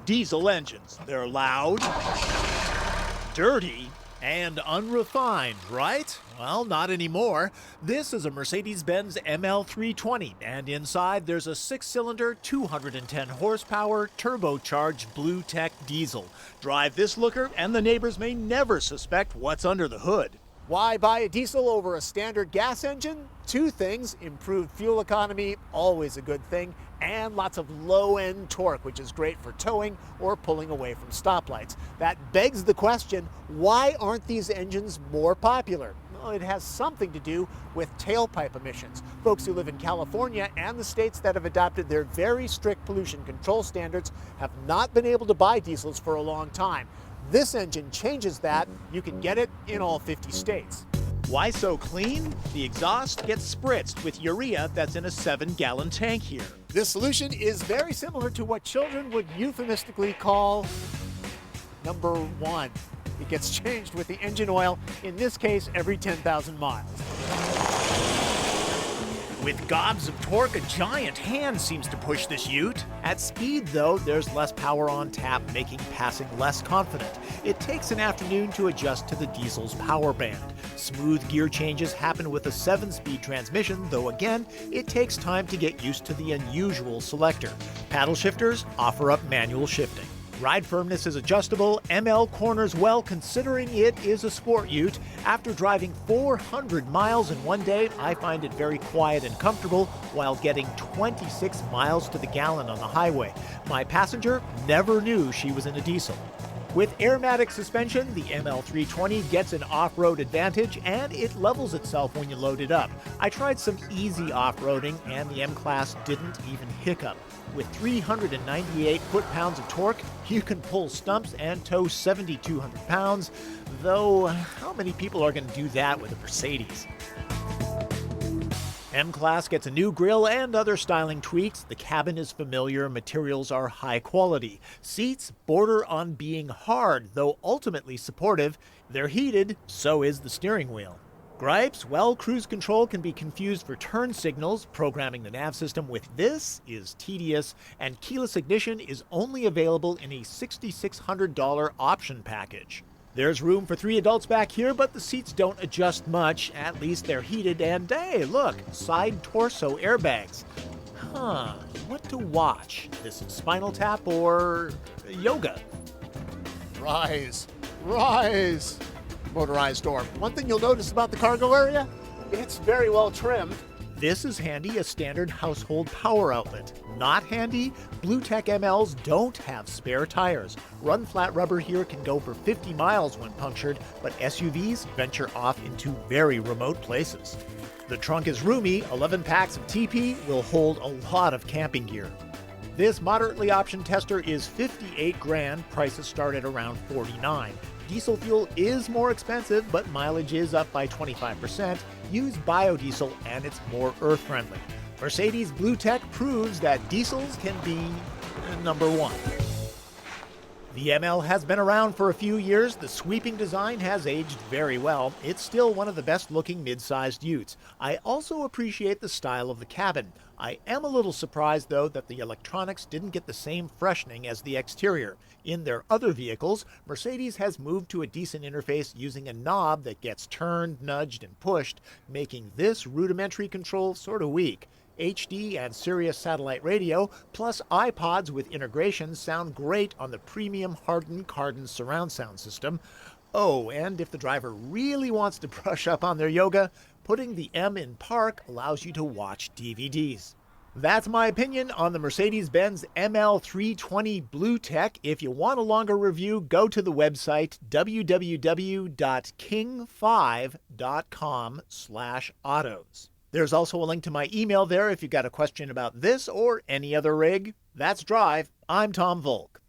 diesel engines. They're loud, dirty, and unrefined, right? Well, not anymore. This is a Mercedes-Benz ML320, and inside there's a 6-cylinder, 210 horsepower, turbocharged BlueTEC diesel. Drive this looker, and the neighbors may never suspect what's under the hood. Why buy a diesel over a standard gas engine? Two things: improved fuel economy, always a good thing, and lots of low-end torque, which is great for towing or pulling away from stoplights. That begs the question, why aren't these engines more popular? Well, it has something to do with tailpipe emissions. Folks who live in California and the states that have adopted their very strict pollution control standards have not been able to buy diesels for a long time. This engine changes that. You can get it in all 50 states. Why so clean? The exhaust gets spritzed with urea that's in a 7-gallon tank here. This solution is very similar to what children would euphemistically call number one. It gets changed with the engine oil, in this case every 10,000 miles. With gobs of torque, a giant hand seems to push this ute. At speed, though, there's less power on tap, making passing less confident. It takes an afternoon to adjust to the diesel's power band. Smooth gear changes happen with a 7-speed transmission, though again, it takes time to get used to the unusual selector. Paddle shifters offer up manual shifting. Ride firmness is adjustable. ML corners well considering it is a sport ute. After driving 400 miles in one day, I find it very quiet and comfortable while getting 26 miles to the gallon on the highway. My passenger never knew she was in a diesel. With airmatic suspension, the ML320 gets an off-road advantage, and it levels itself when you load it up. I tried some easy off-roading, and the M-Class didn't even hiccup. With 398 foot-pounds of torque, you can pull stumps and tow 7,200 pounds, though how many people are going to do that with a Mercedes? M-Class gets a new grille and other styling tweaks. The cabin is familiar, materials are high quality. Seats border on being hard, though ultimately supportive. They're heated, so is the steering wheel. Gripes? Well, cruise control can be confused for turn signals. Programming the nav system with this is tedious, and keyless ignition is only available in a $6,600 option package. There's room for 3 adults back here, but the seats don't adjust much. At least they're heated, and hey, look, side torso airbags. What to watch? This is Spinal Tap or yoga? Rise, rise. Motorized door. One thing you'll notice about the cargo area, it's very well trimmed. This is handy, a standard household power outlet. Not handy, BlueTEC MLs don't have spare tires. Run flat rubber here can go for 50 miles when punctured, but SUVs venture off into very remote places. The trunk is roomy. 11 packs of TP will hold a lot of camping gear. This moderately optioned tester is $58,000. Prices start at around $49,000. Diesel fuel is more expensive, but mileage is up by 25%. Use biodiesel and it's more earth-friendly. Mercedes BlueTEC proves that diesels can be number one. The ML has been around for a few years. The sweeping design has aged very well. It's still one of the best-looking mid-sized utes. I also appreciate the style of the cabin. I am a little surprised, though, that the electronics didn't get the same freshening as the exterior. In their other vehicles, Mercedes has moved to a decent interface using a knob that gets turned, nudged, and pushed, making this rudimentary control sort of weak. HD and Sirius satellite radio, plus iPods with integration sound great on the premium hardened Cardin surround sound system. Oh, and if the driver really wants to brush up on their yoga, putting the M in park allows you to watch DVDs. That's my opinion on the Mercedes-Benz ML320 BlueTEC. If you want a longer review, go to the website www.king5.com/autos. There's also a link to my email there if you've got a question about this or any other rig. That's Drive. I'm Tom Volk.